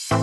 Hey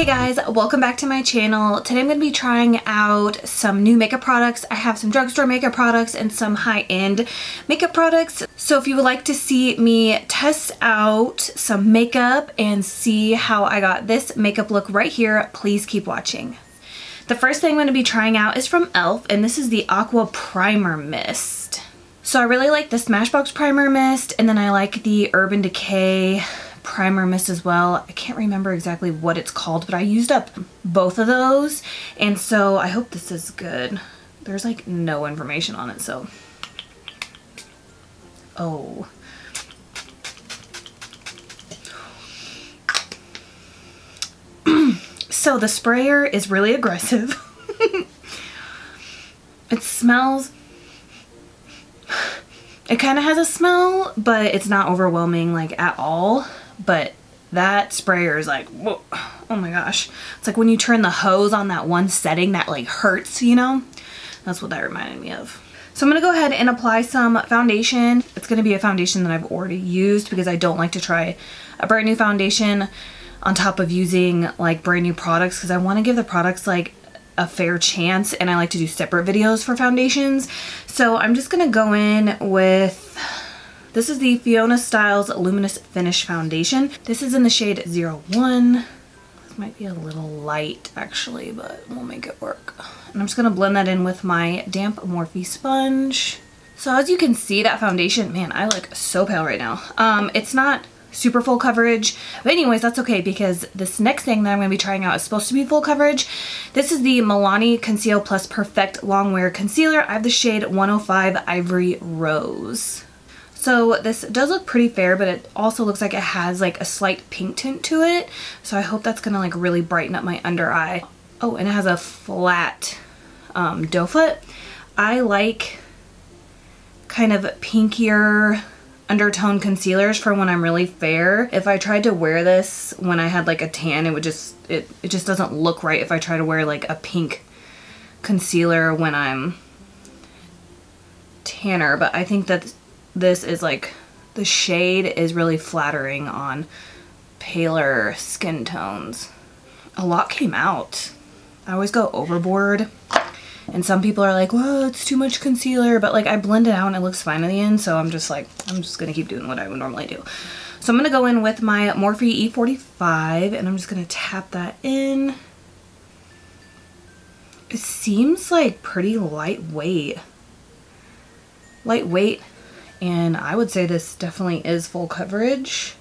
guys, welcome back to my channel. Today I'm going to be trying out some new makeup products. I have some drugstore makeup products and some high-end makeup products. So if you would like to see me test out some makeup and see how I got this makeup look right here, please keep watching. The first thing I'm going to be trying out is from e.l.f. and this is the Aqua Primer Mist. So I really like the Smashbox Primer Mist, and then I like the Urban Decay Primer Mist as well. I can't remember exactly what it's called, but I used up both of those, and so I hope this is good. There's like no information on it, so. Oh. So the sprayer is really aggressive. It smells, it kind of has a smell, but it's not overwhelming like at all. But that sprayer is like, whoa, oh my gosh. It's like when you turn the hose on that one setting that like hurts, you know? That's what that reminded me of. So I'm gonna go ahead and apply some foundation. It's gonna be a foundation that I've already used because I don't like to try a brand new foundation on top of using like brand new products, because I wanna give the products like a fair chance, and I like to do separate videos for foundations. So I'm just gonna go in with, this is the Fiona Styles Luminous Finish Foundation. This is in the shade 01. This might be a little light actually, but we'll make it work. And I'm just gonna blend that in with my damp Morphe sponge. So as you can see, that foundation, man, I look so pale right now. It's not super full coverage, but anyways, that's okay, because this next thing that I'm going to be trying out is supposed to be full coverage. This is the Milani Conceal Plus Perfect Longwear Concealer. I have the shade 105 Ivory Rose. So this does look pretty fair, but it also looks like it has like a slight pink tint to it. So I hope that's gonna like really brighten up my under eye. Oh, and it has a flat doe foot. I like kind of pinkier undertone concealers for when I'm really fair. If I tried to wear this when I had like a tan, it would just, it just doesn't look right if I try to wear like a pink concealer when I'm tanner. But I think that this is like, the shade is really flattering on paler skin tones. A lot came out. I always go overboard, and some people are like, whoa, it's too much concealer, but like I blend it out and it looks fine in the end, so I'm just like, I'm just gonna keep doing what I would normally do. So I'm gonna go in with my Morphe E45 and I'm just gonna tap that in. It seems like pretty lightweight. And I would say this definitely is full coverage.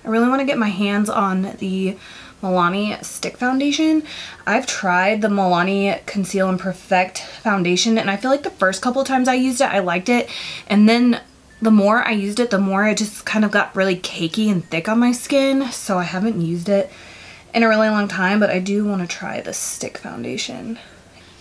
I really want to get my hands on the Milani Stick Foundation. I've tried the Milani Conceal and Perfect Foundation, and I feel like the first couple of times I used it, I liked it. And then the more I used it, the more it just kind of got really cakey and thick on my skin. So I haven't used it in a really long time, but I do want to try the Stick Foundation.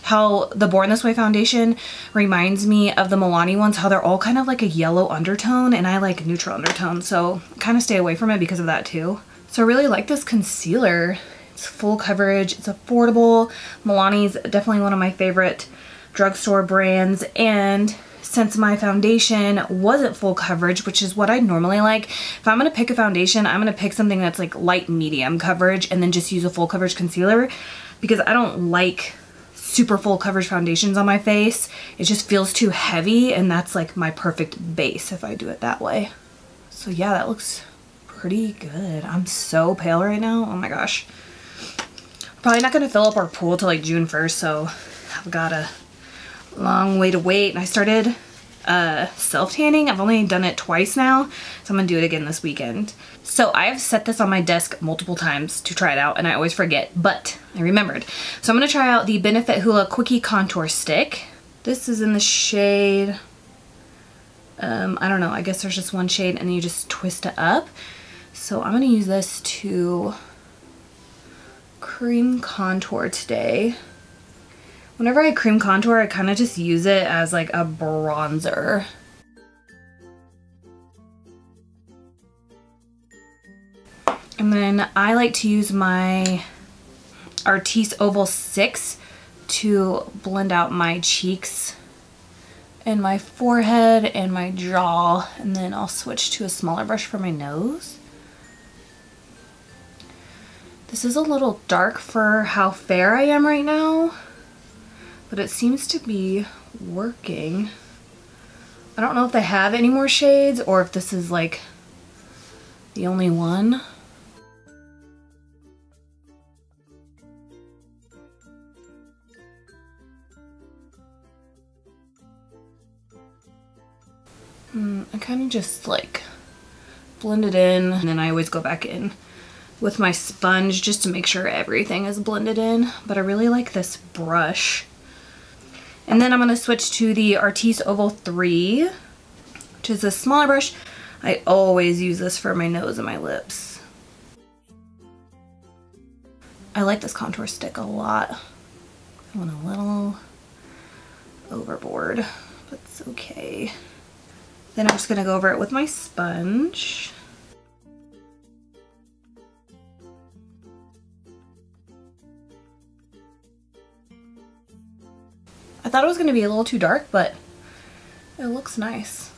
How the Born This Way foundation reminds me of the Milani ones, how they're all kind of like a yellow undertone, and I like neutral undertone, so kind of stay away from it because of that too. So I really like this concealer. It's full coverage, it's affordable. Milani's definitely one of my favorite drugstore brands, and since my foundation wasn't full coverage, which is what I normally like, if I'm gonna pick a foundation, I'm gonna pick something that's like light medium coverage and then just use a full coverage concealer, because I don't like super full coverage foundations on my face. It just feels too heavy, and that's like my perfect base if I do it that way. So yeah, that looks pretty good. I'm so pale right now. Oh my gosh. Probably not gonna fill up our pool till like June 1st, so I've got a long way to wait. And I started self-tanning. I've only done it twice now, so I'm gonna do it again this weekend. So I've set this on my desk multiple times to try it out, and I always forget, but I remembered. So I'm gonna try out the Benefit Hoola Quickie Contour Stick. This is in the shade, I don't know, I guess there's just one shade and then you just twist it up. So I'm gonna use this to cream contour today. Whenever I cream contour, I kind of just use it as like a bronzer. And then I like to use my Artis Oval 6 to blend out my cheeks and my forehead and my jaw, and then I'll switch to a smaller brush for my nose. This is a little dark for how fair I am right now, but it seems to be working. I don't know if they have any more shades or if this is like the only one. I kind of just like blend it in, and then I always go back in with my sponge just to make sure everything is blended in. But I really like this brush. And then I'm going to switch to the Artis Oval 3, which is a smaller brush. I always use this for my nose and my lips. I like this contour stick a lot. I went a little overboard, but it's okay. Then I'm just going to go over it with my sponge. I thought it was going to be a little too dark, but it looks nice.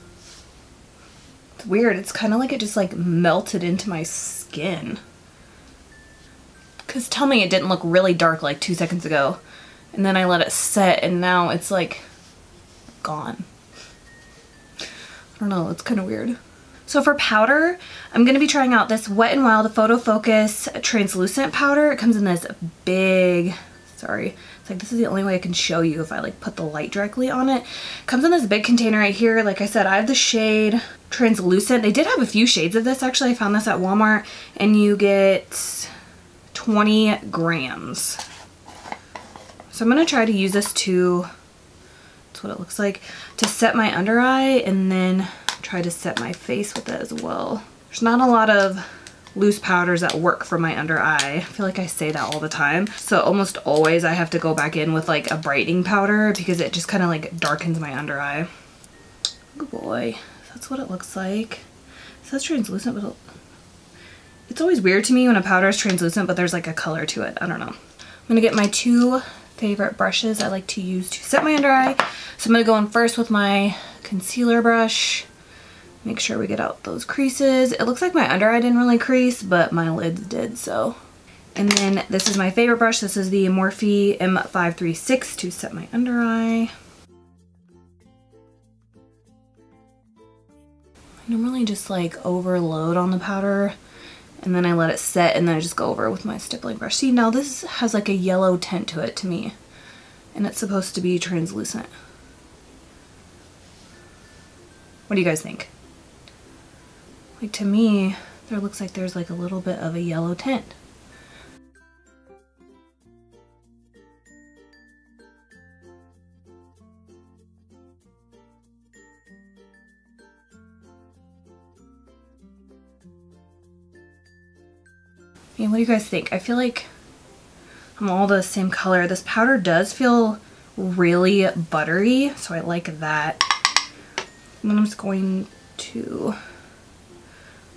It's weird. It's kind of like it just like melted into my skin. Because tell me it didn't look really dark like 2 seconds ago. And then I let it set and now it's like gone. I don't know, it's kind of weird. So for powder, I'm going to be trying out this Wet n Wild Photofocus translucent powder. It comes in this big, sorry, it's like this is the only way I can show you if I like put the light directly on it. It comes in this big container right here. Like I said, I have the shade translucent. They did have a few shades of this actually. I found this at Walmart, and you get 20 grams. So I'm going to try to use this to, that's what it looks like, to set my under eye, and then try to set my face with it as well. There's not a lot of loose powders that work for my under eye. I feel like I say that all the time. So almost always I have to go back in with like a brightening powder because it just kind of like darkens my under eye. Good boy. That's what it looks like. It says translucent, but it's always weird to me when a powder is translucent but there's like a color to it. I don't know. I'm gonna get my two favorite brushes I like to use to set my under eye. So I'm gonna go in first with my concealer brush. Make sure we get out those creases. It looks like my under eye didn't really crease, but my lids did, so. And then this is my favorite brush. This is the Morphe M536 to set my under eye. I normally just like overload on the powder and then I let it set and then I just go over with my stippling brush. See, now this has like a yellow tint to it to me, and it's supposed to be translucent. What do you guys think? Like, to me, there looks like there's like a little bit of a yellow tint. I mean, what do you guys think? I feel like I'm all the same color. This powder does feel really buttery, so I like that. And then I'm just going to,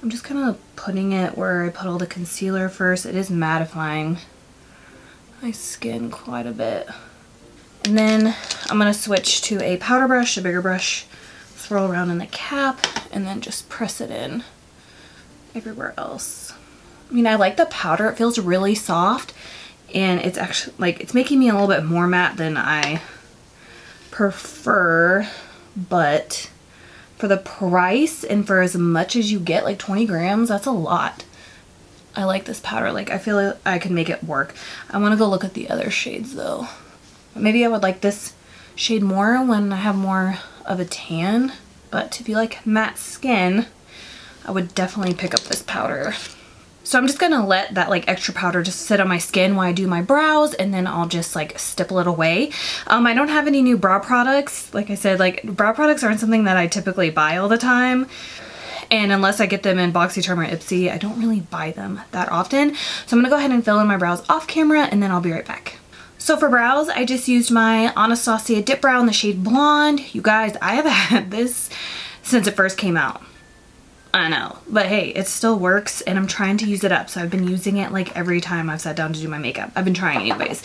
I'm just kind of putting it where I put all the concealer first. It is mattifying my skin quite a bit. And then I'm going to switch to a powder brush, a bigger brush, swirl around in the cap, and then just press it in everywhere else. I mean, I like the powder. It feels really soft, and it's actually like, it's making me a little bit more matte than I prefer, but for the price and for as much as you get, like 20 grams, that's a lot. I like this powder. Like, I feel like I can make it work. I want to go look at the other shades though. Maybe I would like this shade more when I have more of a tan, but if you like matte skin, I would definitely pick up this powder. So I'm just gonna let that like extra powder just sit on my skin while I do my brows, and then I'll just like stipple it away. I don't have any new brow products. Like I said, like brow products aren't something that I typically buy all the time. And unless I get them in BoxyCharm or Ipsy, I don't really buy them that often. So I'm gonna go ahead and fill in my brows off camera and then I'll be right back. So for brows, I just used my Anastasia Dip Brow in the shade Blonde. You guys, I have had this since it first came out. I know, but hey, it still works and I'm trying to use it up. So I've been using it like every time I've sat down to do my makeup. I've been trying anyways.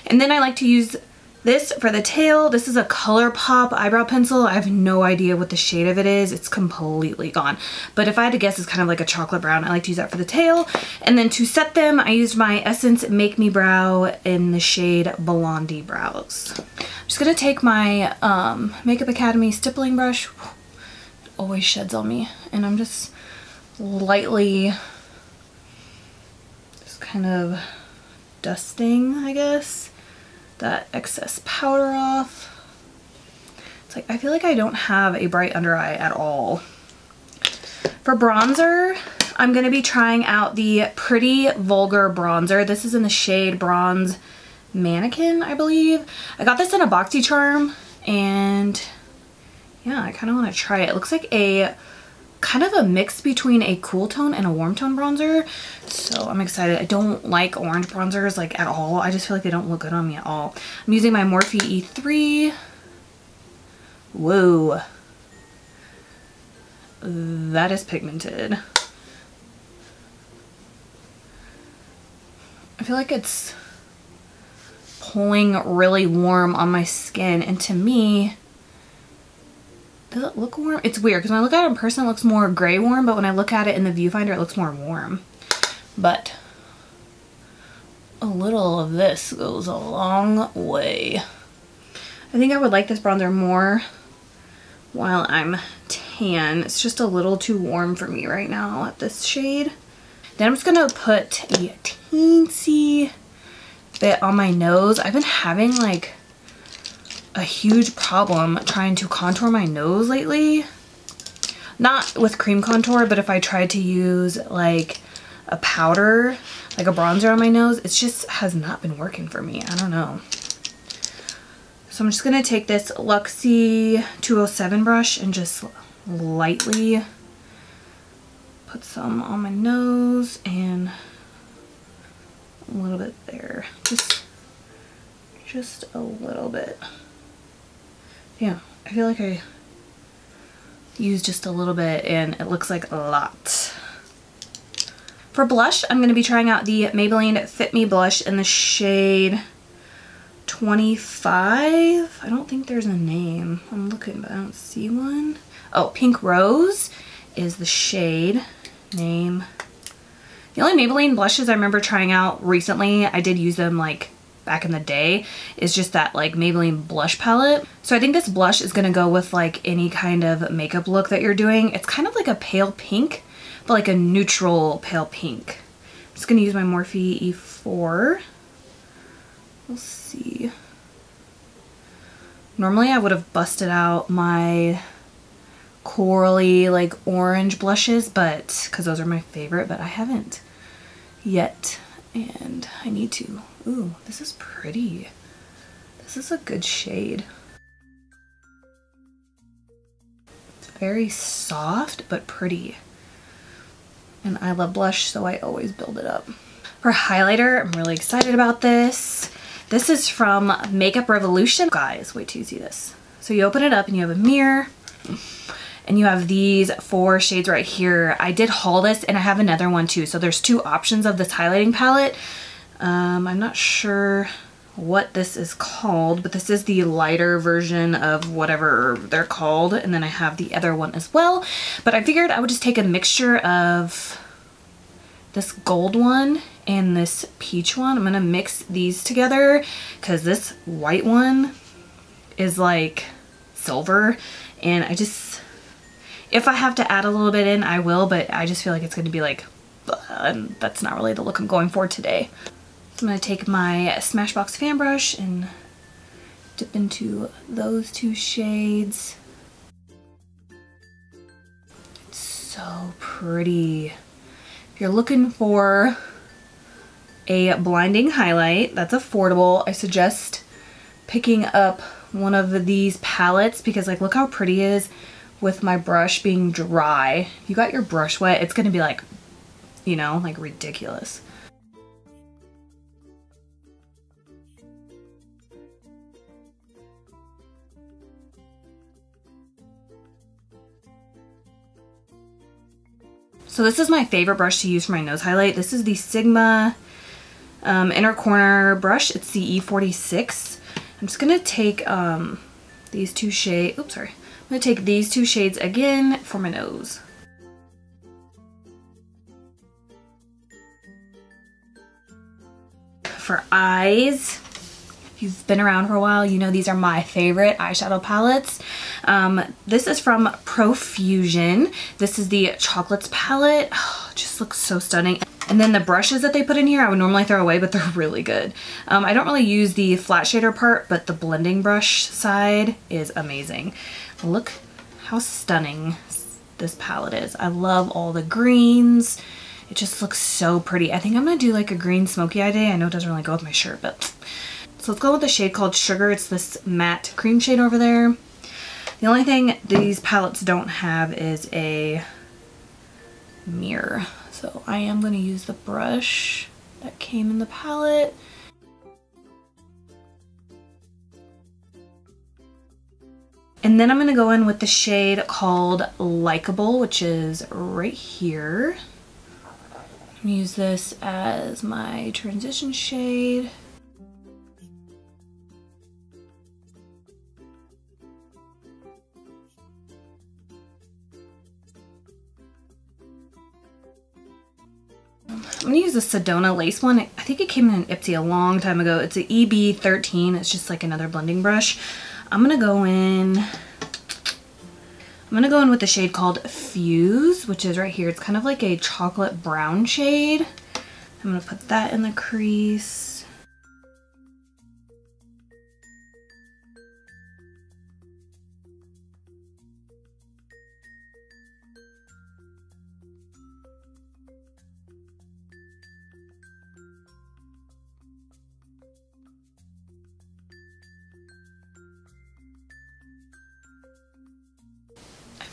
And then I like to use this for the tail. This is a ColourPop eyebrow pencil. I have no idea what the shade of it is. It's completely gone. But if I had to guess, it's kind of like a chocolate brown. I like to use that for the tail. And then to set them, I used my Essence Make Me Brow in the shade Blondie Brows. I'm just gonna take my Makeup Academy stippling brush. It always sheds on me. And I'm just lightly just kind of dusting, I guess, that excess powder off. It's like, I feel like I don't have a bright under eye at all. For bronzer, I'm going to be trying out the Pretty Vulgar bronzer. This is in the shade Bronze Mannequin, I believe. I got this in a BoxyCharm, and yeah, I kind of want to try it. It looks like a kind of a mix between a cool tone and a warm tone bronzer. So I'm excited. I don't like orange bronzers like at all. I just feel like they don't look good on me at all. I'm using my Morphe E3. Whoa. That is pigmented. I feel like it's pulling really warm on my skin, and to me, does it look warm? It's weird because when I look at it in person, it looks more gray warm, but when I look at it in the viewfinder, it looks more warm. But a little of this goes a long way. I think I would like this bronzer more while I'm tan. It's just a little too warm for me right now at this shade. Then I'm just gonna put a teensy bit on my nose. I've been having like a huge problem trying to contour my nose lately. Not with cream contour, but if I tried to use like a powder, like a bronzer on my nose, it just has not been working for me. I don't know. So I'm just gonna take this Luxie 207 brush and just lightly put some on my nose and a little bit there. Just a little bit. Yeah, I feel like I used just a little bit and it looks like a lot. For blush, I'm going to be trying out the Maybelline Fit Me blush in the shade 25. I don't think there's a name. I'm looking, but I don't see one. Oh, Pink Rose is the shade name. The only Maybelline blushes I remember trying out recently, I did use them like back in the day, is just that like Maybelline blush palette. So I think this blush is gonna go with like any kind of makeup look that you're doing. It's kind of like a pale pink, but like a neutral pale pink. I'm just gonna use my Morphe E4. We'll see. Normally I would have busted out my corally like orange blushes, but because those are my favorite, but I haven't yet and I need to. Ooh, this is pretty. This is a good shade. It's very soft but pretty. And I love blush, so I always build it up. For highlighter, I'm really excited about this. This is from Makeup Revolution. Guys, wait till you see this. So you open it up and you have a mirror and you have these 4 shades right here. I did haul this and I have another one too. So there's 2 options of this highlighting palette. I'm not sure what this is called, but this is the lighter version of whatever they're called. And then I have the other one as well. But I figured I would just take a mixture of this gold one and this peach one. I'm gonna mix these together because this white one is like silver, and I just, if I have to add a little bit in, I will, but I just feel like it's gonna be like, and that's not really the look I'm going for today. So I'm gonna take my Smashbox fan brush and dip into those 2 shades. It's so pretty. If you're looking for a blinding highlight that's affordable, I suggest picking up one of these palettes because like look how pretty it is with my brush being dry. If you got your brush wet, it's gonna be like, you know, like ridiculous. So this is my favorite brush to use for my nose highlight. This is the Sigma inner corner brush. It's the E46. I'm just gonna take these two shades. Oops, sorry. I'm gonna take these two shades again for my nose. For eyes, if you've been around for a while, you know these are my favorite eyeshadow palettes. This is from Profusion. This is the Chocolates palette. Oh, it just looks so stunning. And then the brushes that they put in here, I would normally throw away, but they're really good. I don't really use the flat shader part, but the blending brush side is amazing. Look how stunning this palette is. I love all the greens. It just looks so pretty. I think I'm gonna do like a green smoky eye day. I know it doesn't really go with my shirt, but. So let's go with the shade called Sugar. It's this matte cream shade over there. The only thing these palettes don't have is a mirror. So I am going to use the brush that came in the palette. And then I'm going to go in with the shade called Likeable, which is right here. I'm going to use this as my transition shade. I'm gonna use the Sedona lace one. I think it came in an Ipsy a long time ago. It's an EB13. It's just like another blending brush. I'm gonna go in with the shade called Fuse, which is right here. It's kind of like a chocolate brown shade. I'm gonna put that in the crease.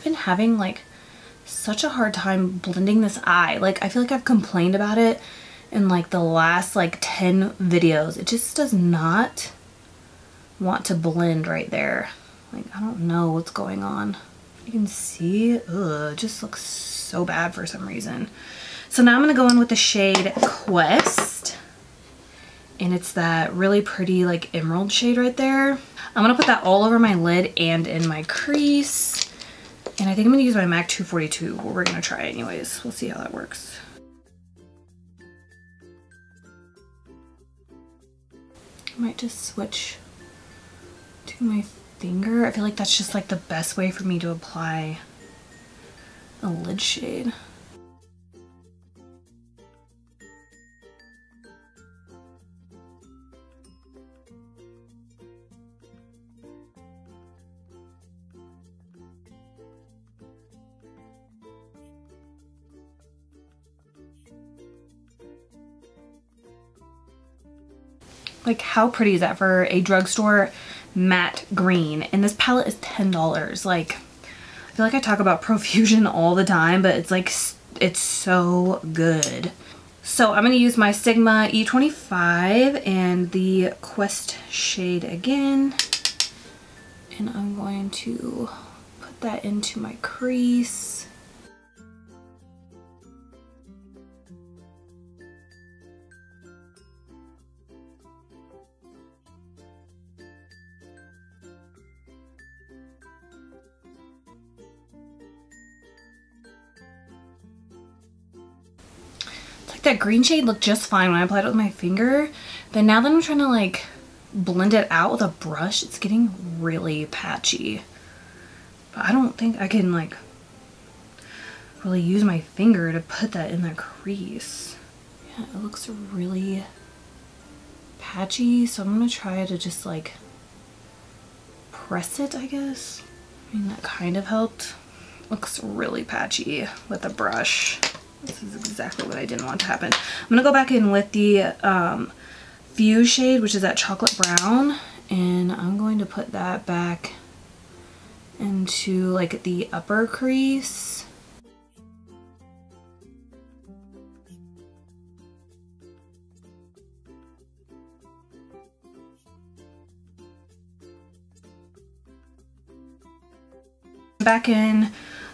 Been having like such a hard time blending this eye. Like I feel like I've complained about it in like the last like 10 videos. It just does not want to blend right there. Like I don't know what's going on. You can see, ugh, it just looks so bad for some reason. So now I'm gonna go in with the shade Quest, and it's that really pretty like emerald shade right there. I'm gonna put that all over my lid and in my crease. And I think I'm going to use my MAC 242. Well, we're going to try anyways. We'll see how that works. I might just switch to my finger. I feel like that's just like the best way for me to apply a lid shade. Like how pretty is that for a drugstore matte green? And this palette is $10. Like I feel like I talk about Profusion all the time, but it's like, it's so good. So I'm going to use my Sigma E25 and the Quest shade again. And I'm going to put that into my crease. That green shade looked just fine when I applied it with my finger, but now that I'm trying to like blend it out with a brush, it's getting really patchy. But I don't think I can like really use my finger to put that in the crease. Yeah, it looks really patchy, so I'm gonna try to just like press it, I guess. I mean, that kind of helped. Looks really patchy with a brush. This is exactly what I didn't want to happen. I'm going to go back in with the Fuse shade, which is that chocolate brown, and I'm going to put that back into like the upper crease. Back in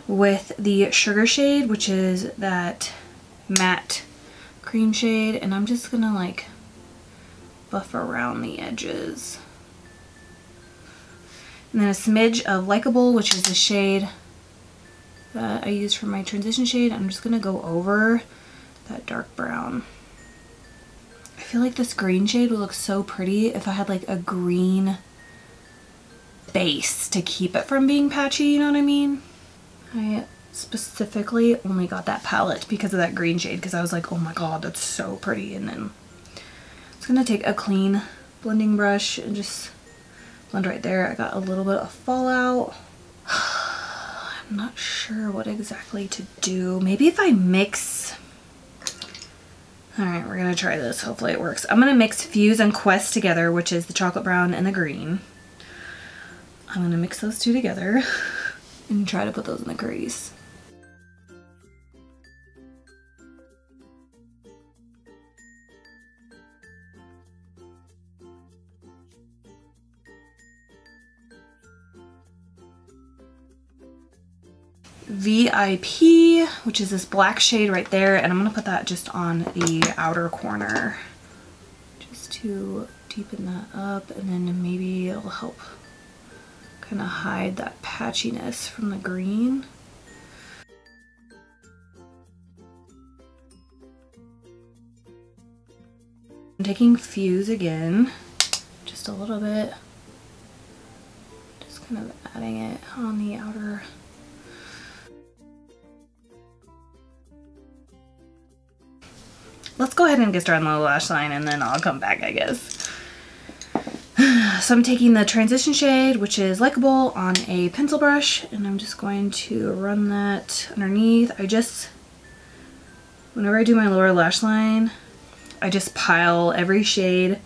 with the Sugar shade, which is that matte cream shade, and I'm just gonna like buff around the edges. And then a smidge of Likeable, which is the shade that I use for my transition shade. I'm just gonna go over that dark brown. I feel like this green shade would look so pretty if I had like a green base to keep it from being patchy, you know what I mean? I specifically only got that palette because of that green shade, because I was like, oh my god, that's so pretty. And then I'm just gonna take a clean blending brush and just blend right there. I got a little bit of fallout. I'm not sure what exactly to do. Maybe if I mix... Alright, we're gonna try this. Hopefully it works. I'm gonna mix Fuse and Quest together, which is the chocolate brown and the green. I'm gonna mix those two together and try to put those in the crease. VIP, which is this black shade right there, and I'm gonna put that just on the outer corner just to deepen that up, and then maybe it'll help kind of hide that patchiness from the green. I'm taking Fuse again, just a little bit, just kind of adding it on the outer. Let's go ahead and get started on the lash line and then I'll come back, I guess. So I'm taking the transition shade, which is Likeable, on a pencil brush, and I'm just going to run that underneath. Whenever I do my lower lash line, I just pile every shade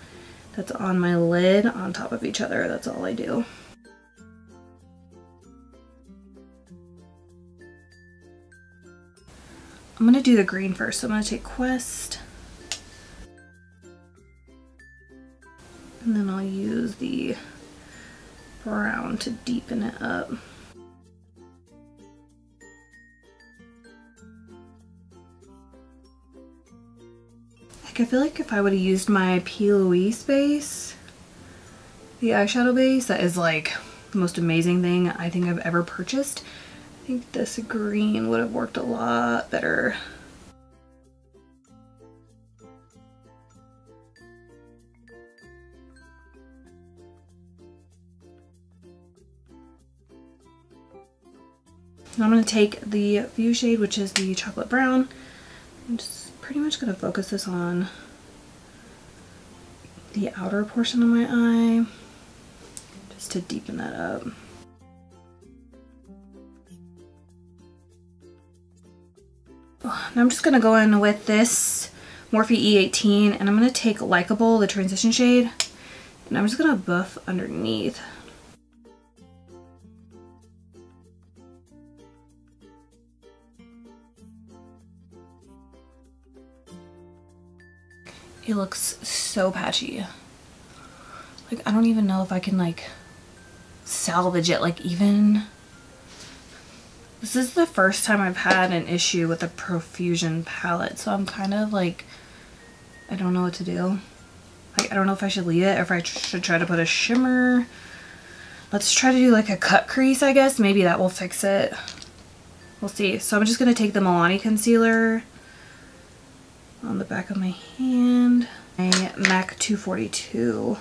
that's on my lid on top of each other. That's all I do. I'm gonna do the green first, so I'm gonna take Quest. And then I'll use the brown to deepen it up. Like, I feel like if I would have used my P. Louise base, the eyeshadow base, that is like the most amazing thing I think I've ever purchased, I think this green would have worked a lot better. Now I'm going to take the View shade, which is the chocolate brown. I'm just pretty much going to focus this on the outer portion of my eye, just to deepen that up. Now I'm just going to go in with this Morphe E18, and I'm going to take Likeable, the transition shade, and I'm just going to buff underneath. It looks so patchy. Like, I don't even know if I can like salvage it. Like, even this is the first time I've had an issue with a Profusion palette, so I'm kind of like, I don't know what to do. Like, I don't know if I should leave it or if I should try to put a shimmer. Let's try to do like a cut crease, I guess. Maybe that will fix it. We'll see. So I'm just gonna take the Milani concealer on the back of my hand, my MAC 242.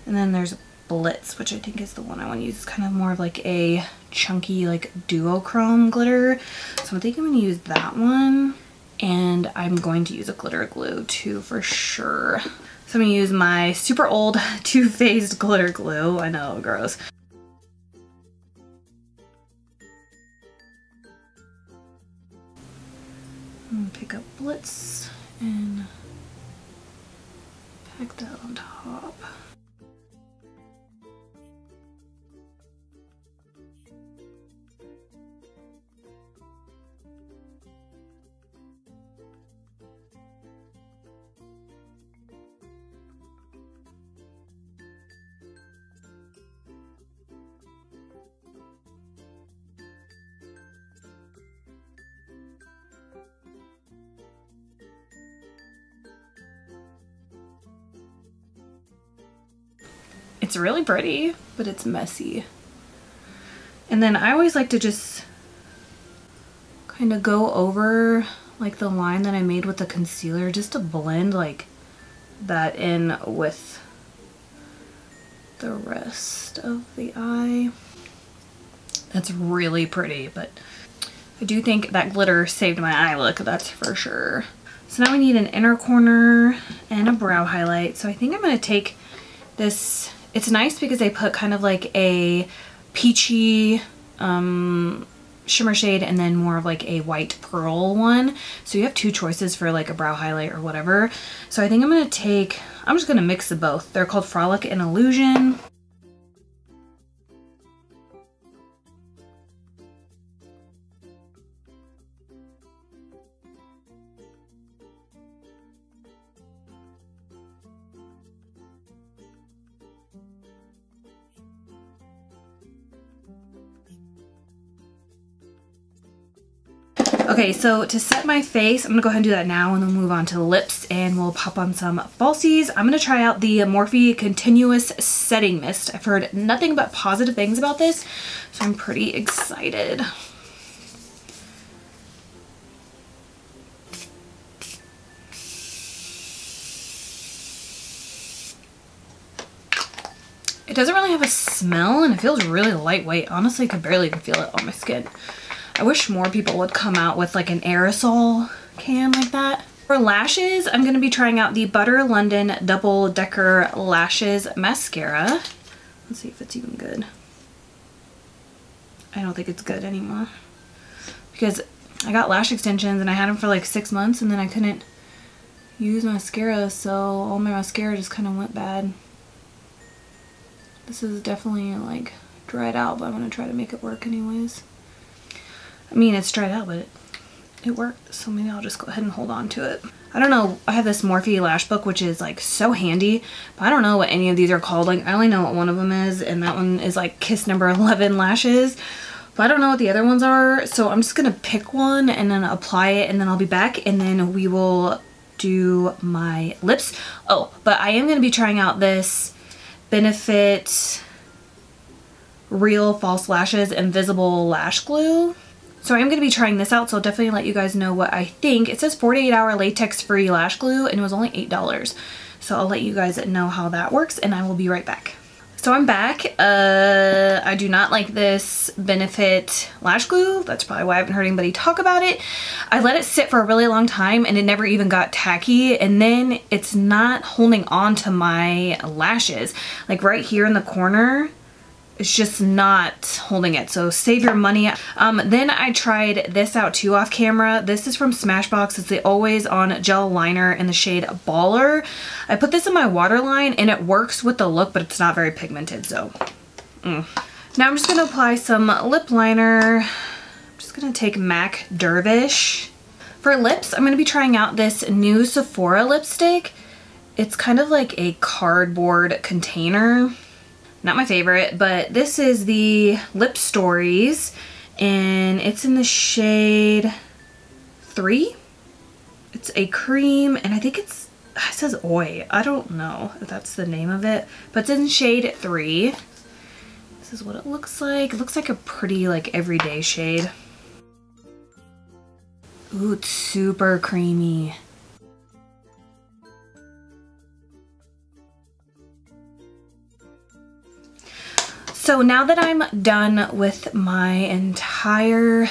And then there's Blitz, which I think is the one I want to use. It's kind of more of like a chunky like duochrome glitter. So I think I'm going to use that one. And I'm going to use a glitter glue too for sure. So I'm going to use my super old Too Faced glitter glue. I know, gross. I'm going to pick up Blitz and pack that on top. It's really pretty, but it's messy. And then I always like to just kind of go over like the line that I made with the concealer just to blend like that in with the rest of the eye. That's really pretty, but I do think that glitter saved my eye look, that's for sure. So now we need an inner corner and a brow highlight. So I think I'm going to take this. It's nice because they put kind of like a peachy shimmer shade and then more of like a white pearl one. So you have two choices for like a brow highlight or whatever. So I think I'm just going to mix the both. They're called Frolic and Illusion. Okay, so to set my face, I'm gonna go ahead and do that now and then move on to the lips and we'll pop on some falsies. I'm gonna try out the Morphe Continuous Setting Mist. I've heard nothing but positive things about this, so I'm pretty excited. It doesn't really have a smell and it feels really lightweight. Honestly, I could barely even feel it on my skin. I wish more people would come out with like an aerosol can like that. For lashes, I'm going to be trying out the Butter London Double Decker Lashes Mascara. Let's see if it's even good. I don't think it's good anymore. Because I got lash extensions and I had them for like 6 months and then I couldn't use mascara, so all my mascara just kind of went bad. This is definitely like dried out, but I'm going to try to make it work anyways. I mean, it's dried out, but it worked, so maybe I'll just go ahead and hold on to it. I don't know, I have this Morphe lash book, which is like so handy, but I don't know what any of these are called. Like, I only know what one of them is, and that one is like Kiss number 11 lashes, but I don't know what the other ones are, so I'm just gonna pick one and then apply it, and then I'll be back, and then we will do my lips. Oh, but I am gonna be trying out this Benefit Real False Lashes Invisible Lash Glue. So I am going to be trying this out, so I'll definitely let you guys know what I think. It says 48-hour latex-free lash glue, and it was only $8. So I'll let you guys know how that works, and I will be right back. So I'm back. I do not like this Benefit lash glue. That's probably why I haven't heard anybody talk about it. I let it sit for a really long time, and it never even got tacky, and then it's not holding on to my lashes. Like right here in the corner, it's just not holding it, so save your money. Then I tried this out too off camera. This is from Smashbox. It's the Always On Gel Liner in the shade Baller. I put this in my waterline and it works with the look, but it's not very pigmented, so. Now I'm just gonna apply some lip liner. I'm just gonna take MAC Dervish. For lips, I'm gonna be trying out this new Sephora lipstick. It's kind of like a cardboard container. Not my favorite, but this is the Lip Stories, and it's in the shade 3. It's a cream, and I think it says Oi. I don't know if that's the name of it, but it's in shade 3. This is what it looks like. It looks like a pretty, like, everyday shade. Ooh, it's super creamy. So now that I'm done with my entire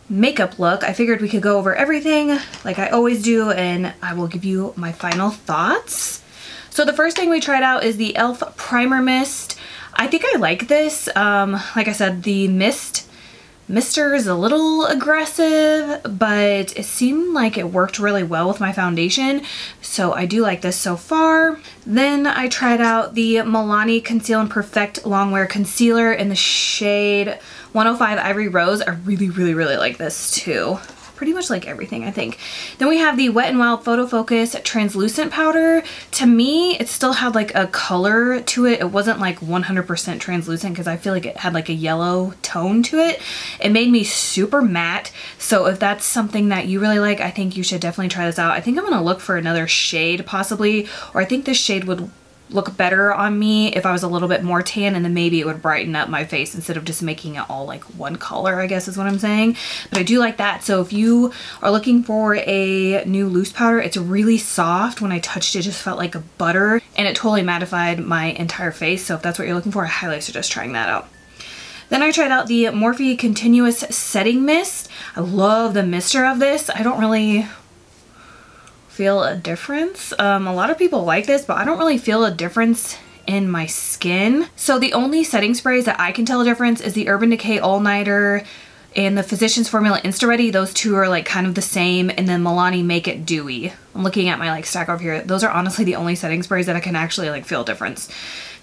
makeup look, I figured we could go over everything like I always do, and I will give you my final thoughts. So the first thing we tried out is the e.l.f. Primer Mist. I think I like this. Like I said, the mister is a little aggressive, but it seemed like it worked really well with my foundation, so I do like this so far. Then I tried out the Milani Conceal and Perfect Longwear Concealer in the shade 105 Ivory Rose. I really like this too. Pretty much like everything, I think. Then we have the Wet n Wild Photofocus Translucent Powder. To me, it still had like a color to it. It wasn't like 100% translucent because I feel like it had like a yellow tone to it. It made me super matte. So if that's something that you really like, I think you should definitely try this out. I think I'm gonna look for another shade possibly, or I think this shade would look better on me if I was a little bit more tan, and then maybe it would brighten up my face instead of just making it all like one color, I guess is what I'm saying. But I do like that. So if you are looking for a new loose powder, it's really soft. When I touched it, it just felt like a butter, and it totally mattified my entire face. So if that's what you're looking for, I highly suggest trying that out. Then I tried out the Morphe Continuous Setting Mist. I love the mister of this. I don't really feel a difference. A lot of people like this, but I don't really feel a difference in my skin. So the only setting sprays that I can tell a difference is the Urban Decay All Nighter and the Physicians Formula Insta Ready. Those two are like kind of the same, and then Milani Make It Dewy. I'm looking at my like stack over here. Those are honestly the only setting sprays that I can actually like feel a difference.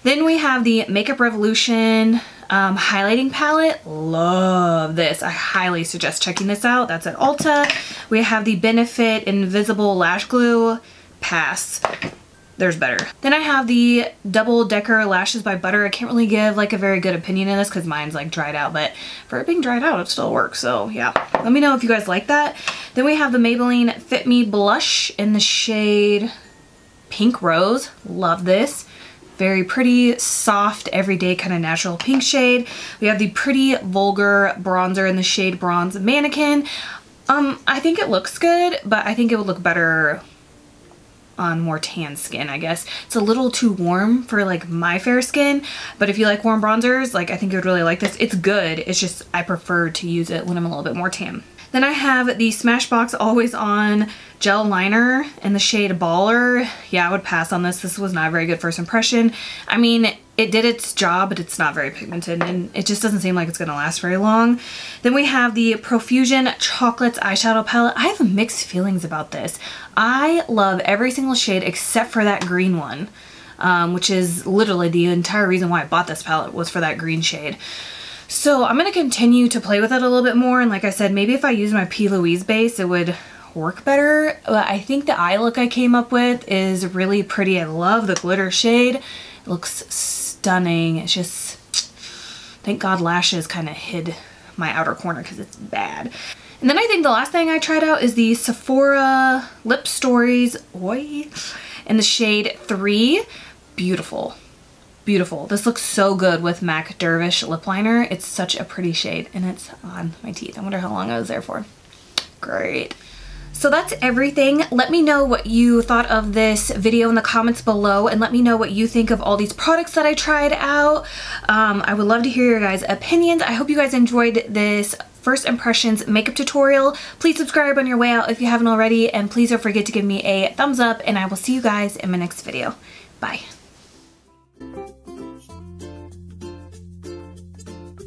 Then we have the Makeup Revolution highlighting palette. Love this. I highly suggest checking this out. That's at Ulta. We have the Benefit Invisible Lash Glue. Pass. There's better. Then I have the Double Decker Lashes by Butter. I can't really give like a very good opinion in this because mine's like dried out, but for it being dried out, it still works. So yeah, let me know if you guys like that. Then we have the Maybelline Fit Me Blush in the shade Pink Rose. Love this. Very pretty, soft, everyday kind of natural pink shade. We have the Pretty Vulgar bronzer in the shade Bronze Mannequin. I think it looks good, but I think it would look better on more tan skin, I guess. It's a little too warm for like my fair skin, but if you like warm bronzers, like I think you would really like this. It's good, it's just I prefer to use it when I'm a little bit more tan. Then I have the Smashbox Always On Gel Liner in the shade Baller. Yeah, I would pass on this. This was not a very good first impression. I mean, it did its job, but it's not very pigmented, and it just doesn't seem like it's gonna last very long. Then we have the Profusion Chocolates Eyeshadow Palette. I have mixed feelings about this. I love every single shade except for that green one, which is literally the entire reason why I bought this palette was for that green shade. So I'm going to continue to play with it a little bit more, and like I said, maybe if I use my P. Louise base it would work better. But I think the eye look I came up with is really pretty. I love the glitter shade. It looks stunning. It's just, thank God lashes kind of hid my outer corner because it's bad. And then I think the last thing I tried out is the Sephora Lip Stories Oi in the shade 3. Beautiful. Beautiful. This looks so good with MAC Dervish lip liner. It's such a pretty shade, and it's on my teeth. I wonder how long I was there for. Great. So that's everything. Let me know what you thought of this video in the comments below, and let me know what you think of all these products that I tried out. I would love to hear your guys' opinions. I hope you guys enjoyed this first impressions makeup tutorial. Please subscribe on your way out if you haven't already, and please don't forget to give me a thumbs up, and I will see you guys in my next video. Bye.